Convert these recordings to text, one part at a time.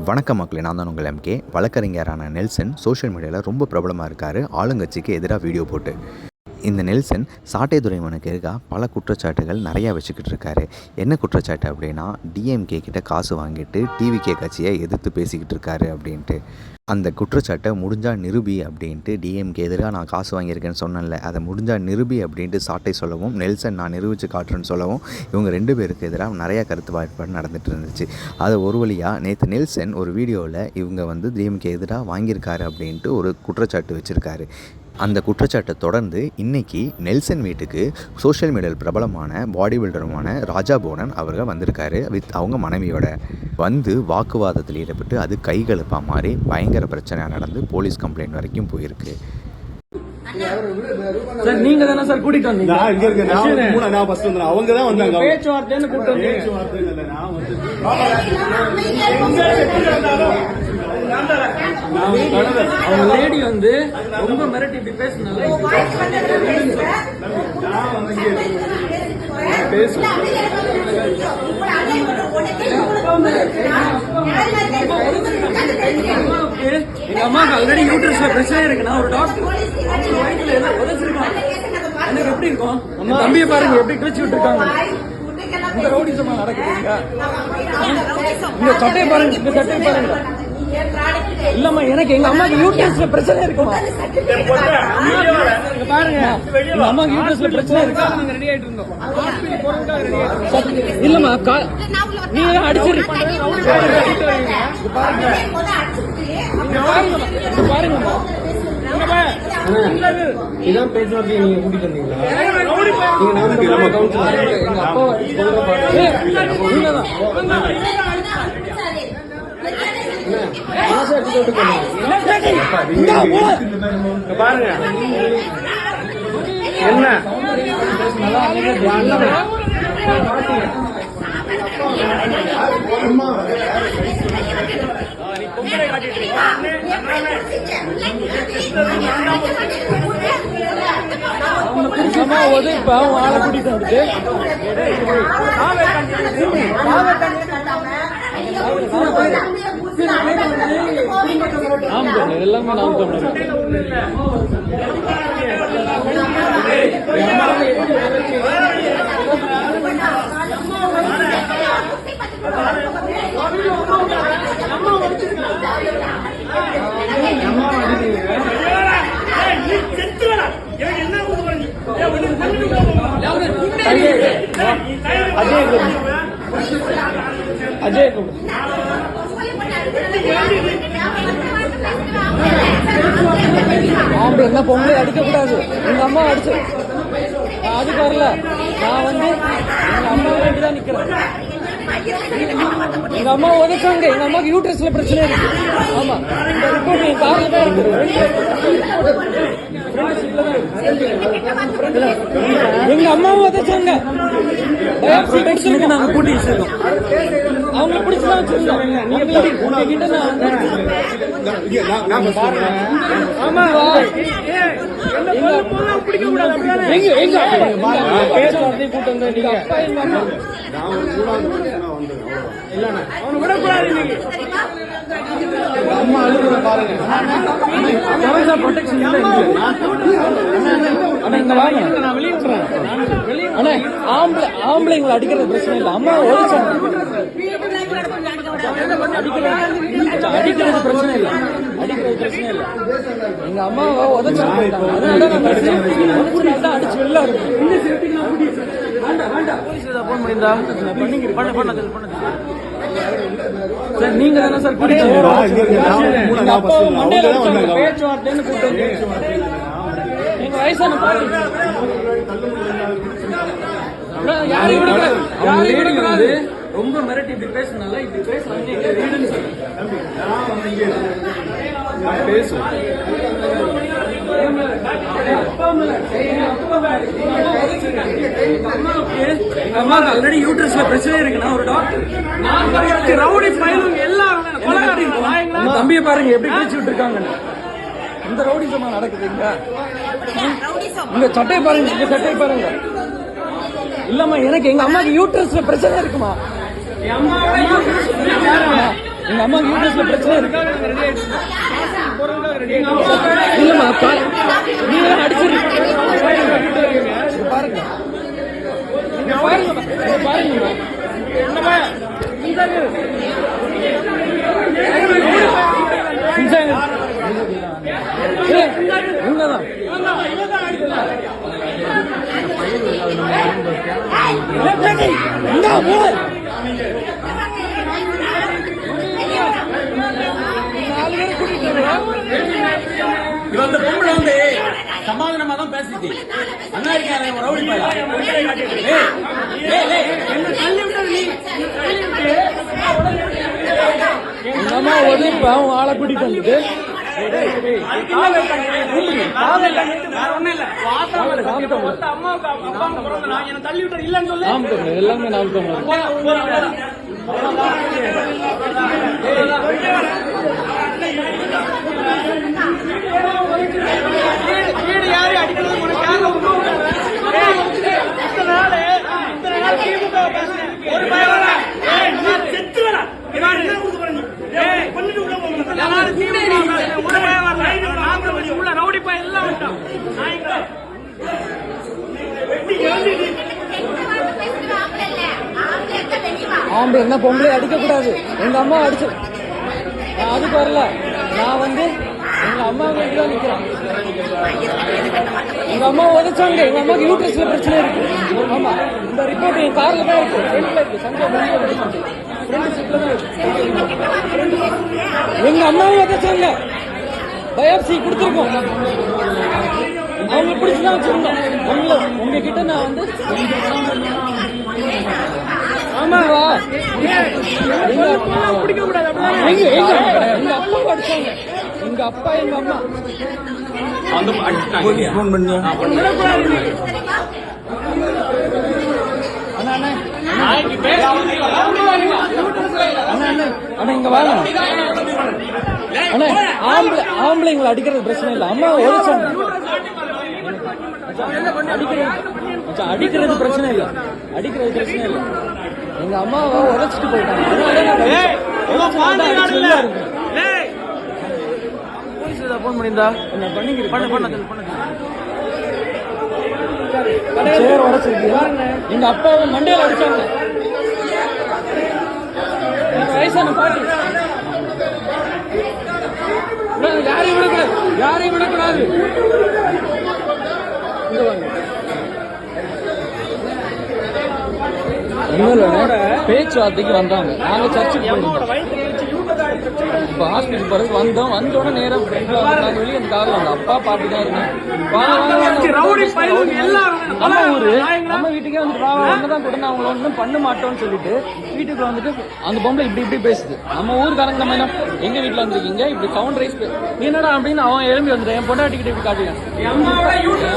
வணக்கம் மக்களே, நான் தான் உங்கள் எம்கே. வழக்கறிஞரான நெல்சன் சோஷியல் மீடியாவில் ரொம்ப பிரபலமாக இருக்கார், ஆளுங்கட்சிக்கு எதிராக வீடியோ போட்டு. இந்த நெல்சன் சாட்டை துரைமுகனுக்கு எதிராக பல குற்றச்சாட்டுகள் நிறையா வச்சுக்கிட்டு இருக்காரு. என்ன குற்றச்சாட்டு அப்படின்னா, டிஎம்கே கிட்ட காசு வாங்கிட்டு டிவிகே கட்சியை எதிர்த்து பேசிக்கிட்டு இருக்காரு அப்படின்ட்டு. அந்த குற்றச்சாட்டை முடிஞ்சால் நிரூபி அப்படின்ட்டு டிஎம்கே எதிராக நான் காசு வாங்கியிருக்கேன்னு சொன்னேன்ல, அதை முடிஞ்சால் நிரூபி அப்படின்ட்டு சாட்டை சொல்லவும், நெல்சன் நான் நிரூபித்து காட்டுறேன்னு சொல்லவும், இவங்க ரெண்டு பேருக்கு எதிராக நிறையா கருத்து வாய்ப்பாடு நடந்துகிட்டு இருந்துச்சு. அது ஒரு வழியாக நேற்று நெல்சன் ஒரு வீடியோவில் இவங்க டிஎம்கே எதிராக வாங்கியிருக்காரு அப்படின்ட்டு ஒரு குற்றச்சாட்டு வச்சுருக்காரு. அந்த குற்றச்சாட்டை தொடர்ந்து இன்றைக்கி நெல்சன் வீட்டுக்கு சோஷியல் மீடியாவில் பிரபலமான பாடி பில்டருமான ராஜா போனன் அவர்கள் வந்திருக்காரு வித் அவங்க மனைவியோட. வாக்குவாதத்தில் ஈடுபட்டு அது கைகலப்பாக மாறி பயங்கர பிரச்சனையாக நடந்து போலீஸ் கம்ப்ளைண்ட் வரைக்கும் போயிருக்கு. சார் நீங்க தானே சார் கூட்டிட்டு வந்தீங்க? அவங்க தான் வந்தாங்க. பேச்சுவார்த்தைன்னு கூட்டிட்டு அவங்க லேடி ரொம்ப மிரட்டி இப்படி பேசினால எங்க அம்மாவுக்கு ஆல்ரெடி யூட்ரஸ்ல பிரச்சனை இருக்குன்னா ஒரு டாக்டர் எனக்கு எப்படி இருக்கும்? தம்பியை பாருங்க எப்படி கிழிச்சு விட்டுருக்காங்க. இந்த ரவுடிசமா நடக்குதுங்க. இந்த சட்டையை பாருங்க, இந்த சட்டையை பாருங்க. இல்லம்மா, எனக்கு எங்க அம்மாக்கு யூட்ரஸ்ல பிரச்சனை இருக்குமா? பாருங்க, எங்க அம்மாக்கு யூட்ரஸ்ல பிரச்சனை இருக்கா? நாங்க ரெடி ஆயிட்டு இருந்தோம். இல்லம்மா, நீங்க அடிச்சிருக்கீங்க. பாருங்க பாருங்கம்மா, இதான் பேச்சுவார்த்தை. நீங்க கூட்டிட்டு வந்தீங்களா? எங்க அப்பா பாருங்க என்ன இப்ப ஆளை கூட்டிட்டு வந்துட்டு எல்லாமே நாம் தமிழர். அஜய் ஆம்பளை என்ன பொங்கலை அடிக்க கூடாது. எங்க அம்மா அடிச்சு அதுக்கு வரல. நான் எங்க அம்மா வேண்டிதான் நிக்கிறேன். எங்க அம்மா உதச்சாங்க. எங்க அம்மாவுக்கு யூட்ரஸ்ல பிரச்சனை இருக்கு. ஆமா, இந்த ரிப்போர்ட் என் கார்ல தான் இருக்கு. எங்க அம்மாவும் உதச்சாங்க. நாங்க கூட்டி வச்சிருக்கோம். அவங்களை பிடிச்சுதான் வச்சிருக்கோம். ஆமா, பேசுவார்த்தை கூட்டம் தான். நீங்க அப்பா எங்க அவனை விடக்கூடாது. இன்னைக்கு அம்மா அழுகுற பாருங்க. ப்ரொடெக்ஷன் நான் வெளியே விடுறேன். ஆனா ஆம்பளைங்களை அடிக்கிறது பிரச்சனை இல்லை. அம்மா அடிக்கிறது பிரச்சனை இல்லை. அடிக்கிறது பிரச்சனை இல்லை. எங்க அம்மாவை உதச்சாங்க. அடிச்சு வெளில சார் நீங்க தானே சார் பேச்சுவார்த்தைன்னு கூப்பிட்டு எங்க வயசான ரொம்ப மிரட்டி இப்படி பேசினால இப்படி பேசுறாங்க. எங்க அம்மாவுக்கு ஆல்ரெடி யூட்ரஸ்ல பிரச்சனை இருக்குன்னா ஒரு டாக்டர் ரவுடி ஃபைலும் எல்லாரும் தம்பியை பாருங்க எப்படி கிழிச்சு விட்டுருக்காங்க. இந்த ரவுடிசமா நடக்குதுங்க. இந்த சட்டையை பாருங்க, இந்த சட்டையை பாருங்க. இல்லம்மா, எனக்கு எங்க அம்மாக்கு யூட்ரஸ்ல பிரச்சனை இருக்குமா? எங்க அம்மா யூடியூப்ல பிரச்சனை இருக்கு. இல்லம்மா நீங்க அடிச்சிருக்கீங்க பாருங்க, பாருங்க என்னமா உண்மைதான். இவன் பொம்பளை வந்து சமாதானமா தான் பேசிட்டு அண்ணா இருக்காரு ரவுடி பாயா எங்க அம்மா உதவி அவன் ஆளை கூட்டிட்டு வந்துட்டு எல்லாமே ஆம்பளை என்ன பொம்பளை அடிக்க கூடாது. எங்க அம்மா அடிச்சு நான் அதுக்கு வரல. நான் வந்து எங்க அம்மா வீட்டுல நிக்கிறேன். எங்க அம்மா உதச்சாங்க. எங்க அம்மாவுக்கு யூட்ரஸ்ல பிரச்சனை இருக்கு. ஆமா, இந்த ரிப்போர்ட் என் கார்ல தான் இருக்கு. ஃப்ரண்ட்ல இருக்கு. ஃப்ரண்ட் சீட்ல தான் இருக்கு. எங்க அம்மாவும் உதச்சாங்க. பயாப்சி கொடுத்துருக்கோம். அவங்க பிடிச்சுதான் வச்சிருந்தோம். உங்ககிட்ட நான் வந்து ஆமாவா எங்க அப்பா அடிச்சாங்க. எங்க அப்பா எங்க அம்மா போன் பண்ணி அண்ணா இங்க வாங்க அண்ணா. ஆம்பளைங்களை அடிக்கிறது பிரச்சனை இல்லை. அம்மா உழைச்சாங்க. அடிக்கிறது பிரச்சனை இல்லை. அடிக்கிறது பிரச்சனை இல்லை. எங்க அம்மாவை உழைச்சிட்டு போயிட்டாங்க. போன் பண்ணியிருந்தா என்ன பண்ணிக்கிறேன். சேர் உடச்சிருக்கியா? எங்க அப்பாவை மண்டையில அடிச்சாங்க. வயசான பாட்டி யாரையும் விடக்கூடாது. யாரையும் விடக்கூடாது. பேச்சுவார்த்தைக்கு வந்தாங்க. நாங்க சர்ச்சுக்கு இப்ப ஹாஸ்பிட்டல் பிறகு வந்தோம். வந்தோட நேரம் வெளியே அந்த காரில் வந்தோம். அப்பா பாட்டி தான் இருந்தேன். நம்ம ஊரு நம்ம வீட்டுக்கே வந்துட்டு ஒன்னதான் கூட நான் அவங்கள ஒன்றும் பண்ண மாட்டோம்னு சொல்லிட்டு வீட்டுக்கு வந்துட்டு அந்த பொம்பளை இப்படி இப்படி பேசுது. நம்ம ஊருக்காரங்க நம்ம என்ன எங்க வீட்டுல வந்துருக்கீங்க இப்படி சவுண்ட் ரைஸ் என்னடா அப்படின்னு அவன் எழும்பி வந்துட்டேன். என் பொண்டாட்டிக்கிட்ட இப்படி காட்டுவேன். என்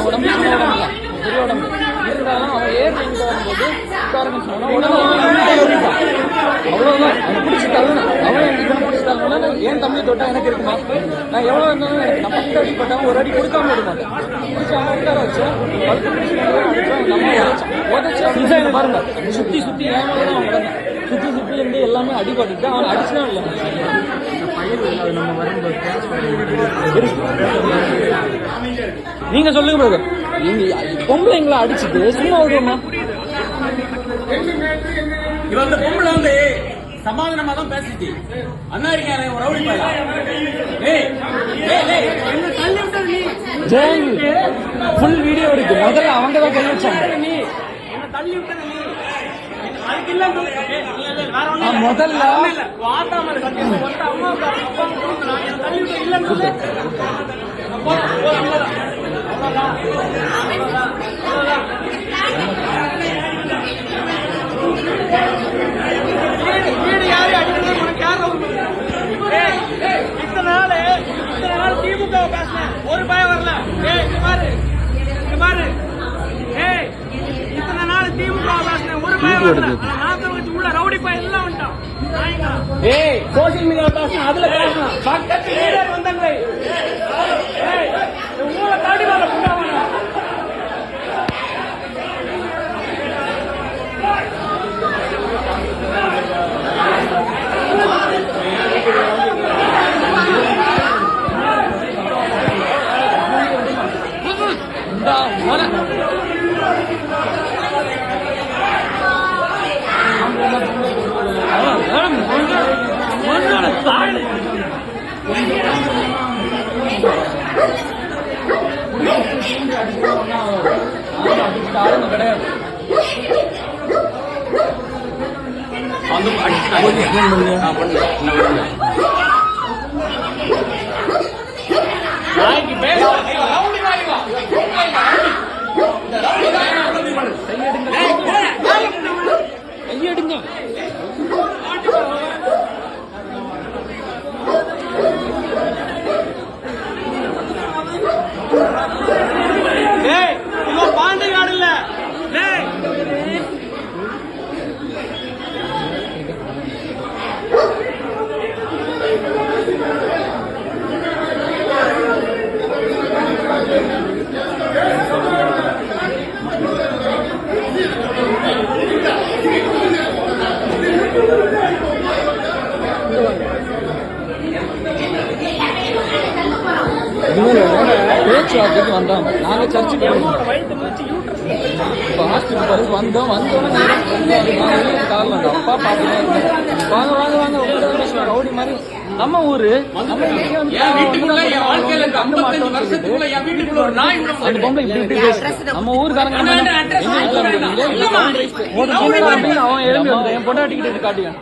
உடம்பு சின்ன உடம்பு தான், பெரிய உடம்பு இருந்தாலும் அவன் ஏர் இங்க வரும்போது அவ்வளவுதான் அவன் பிடிச்சிட்டாலும் அவன் எனக்கு பிடிச்சிட்டாங்கன்னா என் தம்பி தொட்டா எனக்கு இருக்குமா? நான் எவ்வளவு இருந்தாலும் எனக்கு நான் 10 அடி பட்டாலும் ஒரு அடி கொடுக்காம விட மாட்டேன். பிடிச்சி அவன் உட்கார வச்சேன். பாருங்க சுத்தி சுத்தி ஏமாதான் அவன் கிடந்தான். சுத்தி சுத்தி இருந்து எல்லாமே அடிபட்டு அவன் அடிச்சுதான் இல்லை. நீங்க சொல்லுங்க பிரதர். பொம்பளைங்களை அடிச்சுட்டு சும்மா விடுமா? இவன் பொம்பளை வந்து சமாதானமா தான் பேசிட்டு அண்ணா இருக்காரு ரவுடி பாயா ஃபுல் வீடியோ இருக்கு. முதல்ல அவங்க தான் கை வச்சாங்க. முதல்ல திமுக ஒரு பயம் வரல. இத்தனை நாள் திமுக ஒரு பயம் வரல. உள்ள ரவுடி பயம் எல்லாம் வந்துட்டான். சோசியல் மீடியா பேசணும், அதுல பேசணும். பக்கத்து லீடர் வந்தாங்க. உங்களை தாண்டி வர கிடையாது. கையெடுங்க. பாண்டிகாடு இல்ல. பேச்சுவார்த்தைக்கு வந்தோம். நாங்க சர்ச்சுக்கு இப்போ ஹாஸ்பிட்டல் பிறகு வந்தோம். காரணம் அப்பா பார்த்துட்டே இருந்தேன். வாங்க வாங்க வாங்க ரவுடி மாதிரி நம்ம ஊரு அந்த பொம்பளை இப்படி நம்ம ஊருக்காரங்க அவன் எழும்பி வந்து என் பொண்டாட்டிக்கிட்டு காட்டியான்.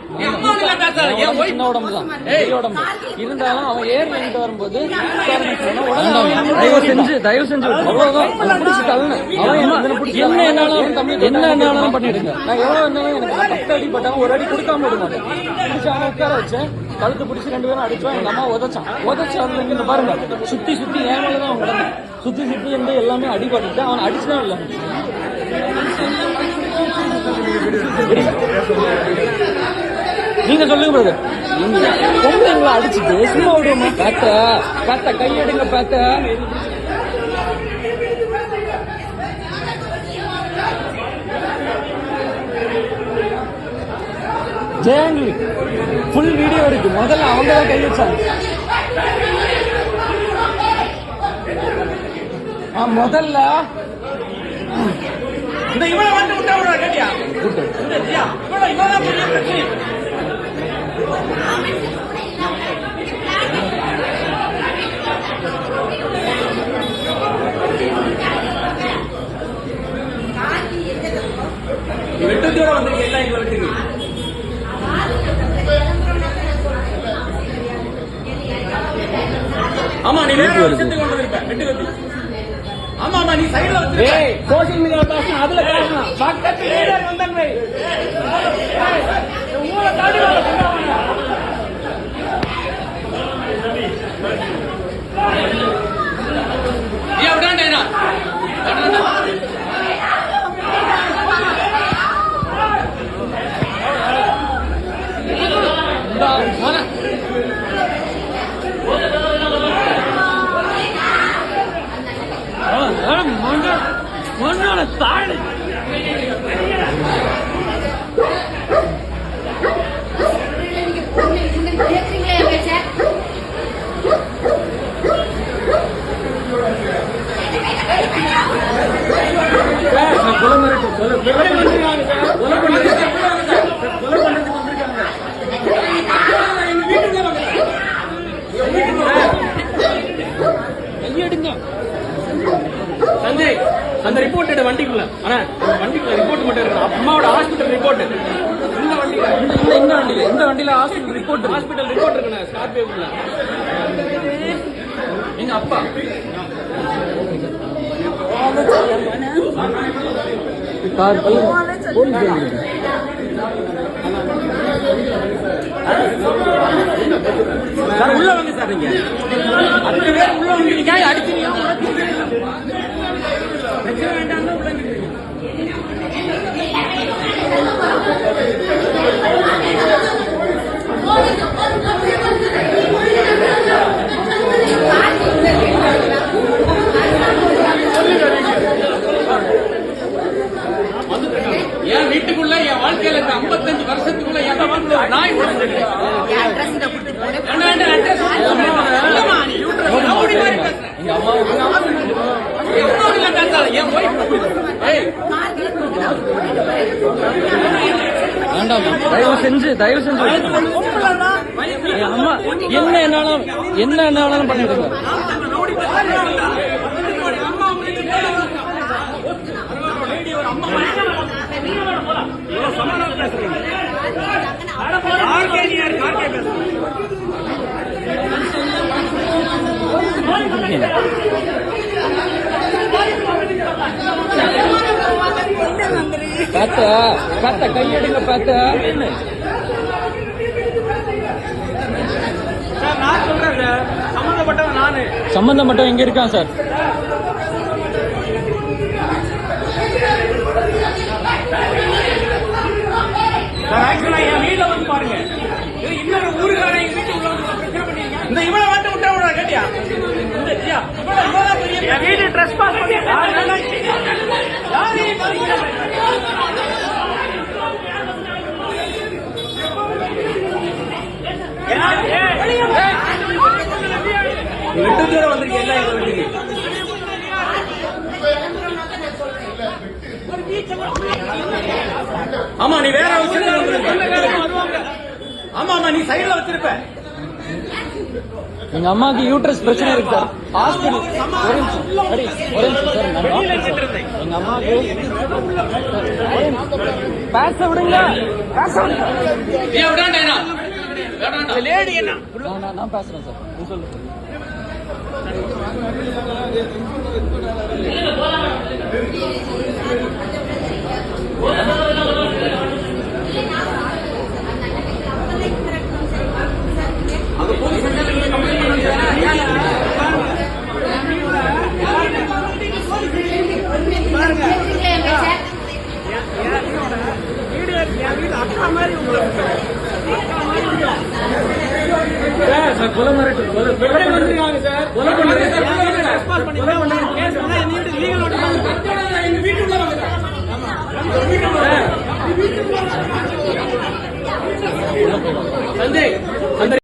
சின்ன உடம்பு தான், பெரிய உடம்பு இருந்தாலும் அவன் ஏறி வாங்கிட்டு வரும்போது தயவு செஞ்சு அவ்வளவுதான் பிடிச்சி தள்ளு. அவன் என்ன என்னாலும் பண்ணிடுங்க. நான் எவ்வளவு இருந்தாலும் எனக்கு 10 அடி பட்டாலும் ஒரு அடி கொடுக்காம விட மாட்டேன். பிடிச்சி அவனை உட்கார வச்சேன். கழுத்து பிடிச்சி 2 பேரும் அடிச்சோம். எங்க அம்மா உதச்சான். அதுல இங்க பாருங்க சுத்தி சுத்தி ஏன் மேலதான் அவன் கிடந்தான். சுத்தி சுத்தி இருந்து எல்லாமே அடிபட்டு அவன் அடிச்சுதான் இல்லை. நீங்க சொல்லுங்க பிரதர். பொம்பளைங்களை அடிச்சுட்டு சும்மா விடுவோமா? பார்த்த கையெடுங்க. பார்த்த ஜெயங்கி ஃபுல் வீடியோ இருக்கு. முதல்ல அவங்க தான் கை வச்சாங்க. முதல்ல இந்த இவனை வந்து விட்டா விட கேட்டியா? வெட்டத்தோட வந்திருக்க எல்லாம் எங்களை வெட்டுங்க. ஆமா நீ வேற விஷயத்தை கொண்டு வந்திருப்ப. வெட்டு கட்டி. ஆமா நீ சைடுல வந்து சோசியல் மீடியா பேசணும். அதுல பேசணும். பக்கத்து லீடர் வந்தன்வை ஊரை தாண்டி வர சொன்னாங்க. நீ அப்படின்னா தாழ் சஞ்சய் அந்த ரிப்போர்ட் வண்டிக்குள்ள. ஆனா வண்டிக்குள்ள ரிப்போர்ட் மட்டும் இருக்கு. அம்மாவோட ஹாஸ்பிட்டல் ரிப்போர்ட் இந்த வண்டியில ஹாஸ்பிட்டல் ரிப்போர்ட் இருக்கு. ஸ்கார்பியோக்குள்ள எங்க அப்பா சார் உள்ள வாங்க சார். நீங்க 10 பேர் உள்ள வந்து அடிச்சீங்க. வேண்டாம் உள்ள என் வீட்டுக்குள்ள என் வாழ்க்கையில 55 வருஷத்துக்குள்ள நாய் உடஞ்சிருக்கு. என் wife. ஏய், தயவு செஞ்சு என் அம்மா என்ன என்னாலும் பண்ணிடுங்க. பார்த்த கையெடுங்க பார்த்த. நான் சொல்றேன் சார், சம்பந்தப்பட்டவன் நானு. சம்பந்தப்பட்டவன் எங்க இருக்கான் சார்? ஆக்சுவலா என் வீட்டுல வந்து பாருங்க, இன்னொரு ஊருக்காரன் எங்க வீட்டு உள்ள வந்து பிரச்சனை பண்ணீங்க. இந்த இவனை மட்டும் விட்டா விட கேட்டியா? என் வீடு ட்ரெஸ் பாஸ் பண்ணி வெட்டு தூரம் வந்திருக்கேன் எல்லாம் எங்க வீட்டுக்கு. ஆமா நீ வேற வச்சிருக்க. ஆமா நீ சைடுல வச்சிருப்ப. எங்க அம்மாக்கு யூட்ரஸ் பிரச்சனை இருக்கு சார். ஹாஸ்பிடல் எங்க அம்மாக்கு பேச விடுங்க. லேடி என்ன நான் பேசுறேன் சார். நீ சொல்லுங்க. அக்கா மாதிரி உங்களுக்கு கொலை மிரட்டு கொலை பண்ணிருக்காங்க சார். கொலை பண்ணி